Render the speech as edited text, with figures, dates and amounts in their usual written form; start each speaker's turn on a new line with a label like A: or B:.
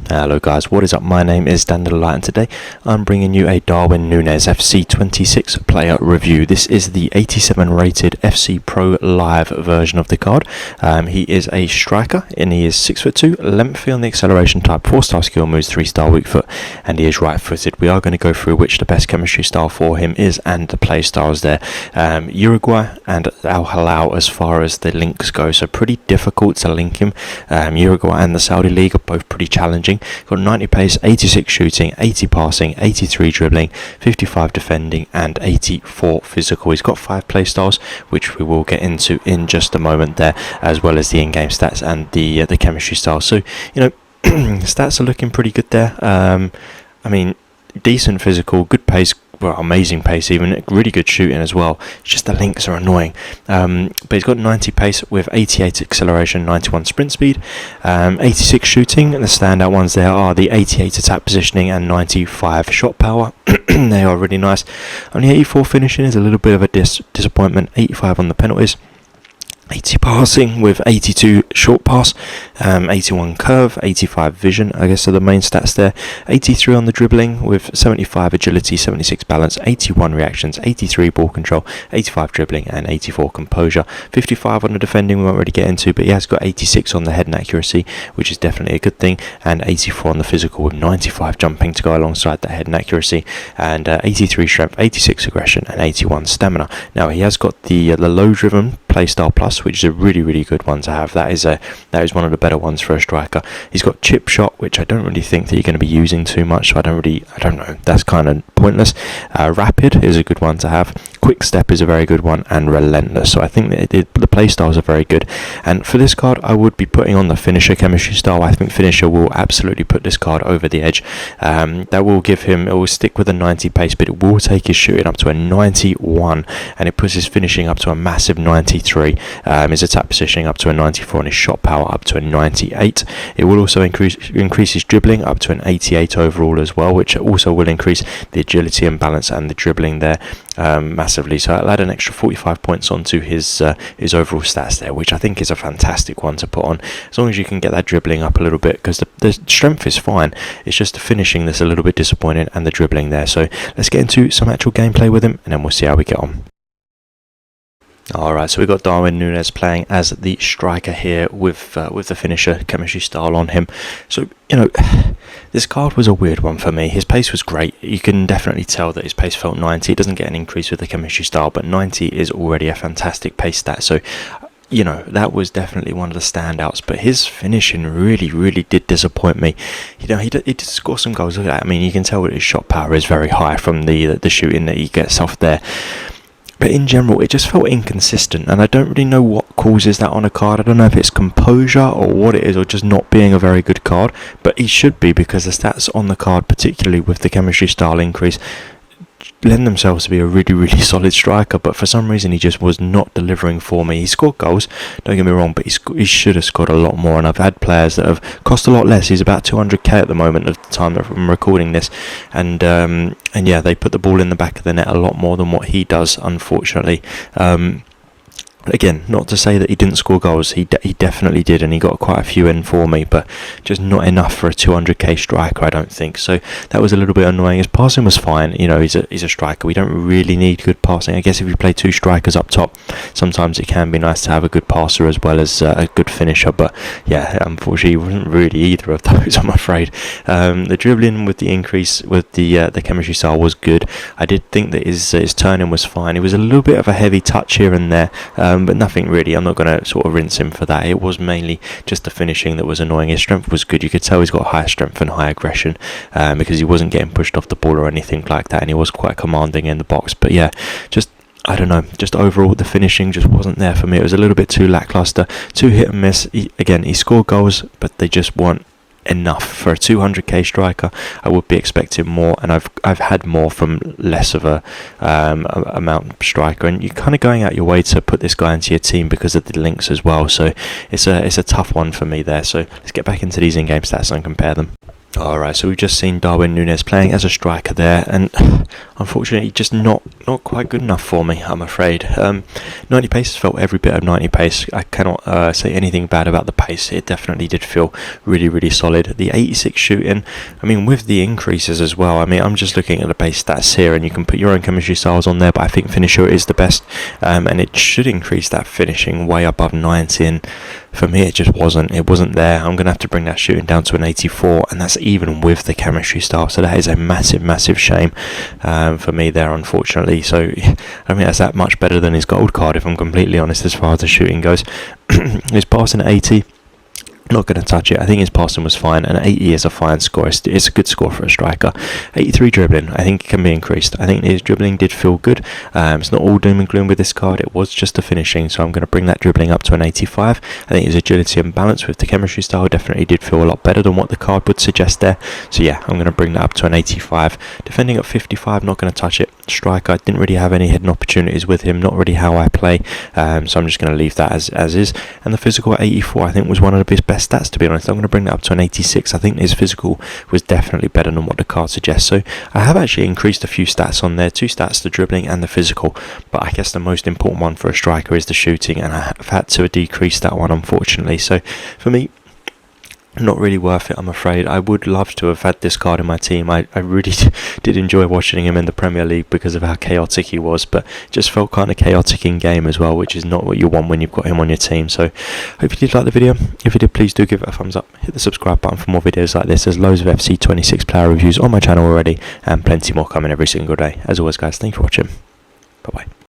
A: Hello guys, what is up? My name is Dandelight and today I'm bringing you a Darwin Nuñez FC 26 player review. This is the 87 rated FC Pro live version of the card. He is a striker and he is 6'2", lengthy on the acceleration type, 4-star skill moves, 3-star weak foot, and he is right footed. We are going to go through which the best chemistry style for him is and the play styles there. Uruguay and Al Hilal as far as the links go, so pretty difficult to link him. Uruguay and the Saudi League are both pretty challenging. Got 90 pace, 86 shooting, 80 passing, 83 dribbling, 55 defending and 84 physical. He's got 5 play styles which we will get into in just a moment there, as well as the in-game stats and the chemistry style. So stats are looking pretty good there. I mean, decent physical, good pace, well, amazing pace even, really good shooting as well. It's just the links are annoying. But he's got 90 pace with 88 acceleration, 91 sprint speed, 86 shooting, and the standout ones there are the 88 attack positioning and 95 shot power. They are really nice. Only 84 finishing is a little bit of a disappointment. 85 on the penalties. 80 passing with 82 short pass, 81 curve, 85 vision, I guess are the main stats there. 83 on the dribbling with 75 agility, 76 balance, 81 reactions, 83 ball control, 85 dribbling and 84 composure. 55 on the defending we won't really get into, but he has got 86 on the head and accuracy, which is definitely a good thing, and 84 on the physical with 95 jumping to go alongside that head and accuracy, and 83 strength, 86 aggression and 81 stamina. Now he has got the low driven playstyle plus, which is a really good one to have. That is one of the better ones for a striker. He's got chip shot, which I don't really think that you're going to be using too much, so I don't know, that's kind of pointless. Rapid is a good one to have. Quick step is a very good one, and relentless. So I think that the play styles are very good. And for this card, I would be putting on the finisher chemistry style. I think finisher will absolutely put this card over the edge. That will give him, it will stick with a 90 pace, but it will take his shooting up to a 91, and it puts his finishing up to a massive 93. His attack positioning up to a 94, and his shot power up to a 98. It will also increase his dribbling up to an 88 overall as well, which also will increase the agility and balance and the dribbling there massively. So I'll add an extra 45 points onto his overall stats there, which I think is a fantastic one to put on, as long as you can get that dribbling up a little bit, because the strength is fine. It's just the finishing that's a little bit disappointing, and the dribbling there. So let's get into some actual gameplay with him, and then we'll see how we get on. Alright, so we've got Darwin Nuñez playing as the striker here with the finisher chemistry style on him. So, this card was a weird one for me. His pace was great. You can definitely tell that his pace felt 90. It doesn't get an increase with the chemistry style, but 90 is already a fantastic pace stat. So, that was definitely one of the standouts, but his finishing really did disappoint me. He did score some goals. Look at that. I mean, you can tell that his shot power is very high from the shooting that he gets off there. But in general, it just felt inconsistent, and I don't really know what causes that on a card. I don't know if it's composure or what it is, or just not being a very good card, but it should be, because the stats on the card, particularly with the chemistry style increase, lend themselves to be a really solid striker, but for some reason he just was not delivering for me. He scored goals, don't get me wrong, but he should have scored a lot more, and I've had players that have cost a lot less. He's about 200k at the moment at the time that I'm recording this, and yeah, they put the ball in the back of the net a lot more than what he does, unfortunately. Again, not to say that he didn't score goals, he definitely did, and he got quite a few in for me, but just not enough for a 200k striker, I don't think. So that was a little bit annoying. His passing was fine, he's a striker. We don't really need good passing. I guess if you play 2 strikers up top, sometimes it can be nice to have a good passer as well as a good finisher, but yeah, unfortunately he wasn't really either of those, I'm afraid. The dribbling with the increase with the chemistry style was good. I did think that his turning was fine. It was a little bit of a heavy touch here and there, but nothing really. I'm not going to sort of rinse him for that. It was mainly just the finishing that was annoying. His strength was good. You could tell he's got high strength and high aggression, because he wasn't getting pushed off the ball or anything like that, and he was quite commanding in the box. But yeah, I don't know, just overall the finishing just wasn't there for me. It was a little bit too lackluster, too hit and miss. He scored goals, but they just weren't enough for a 200k striker. I would be expecting more, and I've had more from less of a amount striker, and you're kind of going out your way to put this guy into your team because of the links as well. So it's a tough one for me there. So let's get back into these in-game stats and compare them. Alright, so we've just seen Darwin Nuñez playing as a striker there, and unfortunately just not quite good enough for me, I'm afraid. 90 pace felt every bit of 90 pace. I cannot say anything bad about the pace. It definitely did feel really, really solid. The 86 shooting, I mean, with the increases as well, I mean, I'm just looking at the base stats here, and you can put your own chemistry styles on there, but I think finisher is the best, and it should increase that finishing way above 90, and for me it just wasn't there. I'm going to have to bring that shooting down to an 84, and that's even with the chemistry style, so that is a massive shame for me there, unfortunately. So I mean, that's that much better than his gold card, if I'm completely honest, as far as the shooting goes. His passing at 80, not going to touch it. I think his passing was fine, and 80 is a fine score. It's a good score for a striker. 83 dribbling, I think it can be increased. I think his dribbling did feel good. It's not all doom and gloom with this card. It was just the finishing, so I'm going to bring that dribbling up to an 85. I think his agility and balance with the chemistry style definitely did feel a lot better than what the card would suggest there. So yeah, I'm going to bring that up to an 85. Defending at 55, not going to touch it. Striker, I didn't really have any hidden opportunities with him, not really how I play, so I'm just going to leave that as is. And the physical at 84, I think, was one of his best stats, to be honest. I'm going to bring that up to an 86. I think his physical was definitely better than what the card suggests. So I have actually increased a few stats on there, 2 stats, the dribbling and the physical, but I guess the most important one for a striker is the shooting, and I have had to decrease that one, unfortunately. So for me, not really worth it, I'm afraid. I would love to have had this card in my team. I really did enjoy watching him in the Premier League because of how chaotic he was, but just felt kind of chaotic in game as well, which is not what you want when you've got him on your team. So hope you did like the video. If you did, please do give it a thumbs up, hit the subscribe button for more videos like this. There's loads of FC 26 player reviews on my channel already, and plenty more coming every single day. As always, guys, thanks for watching. Bye bye.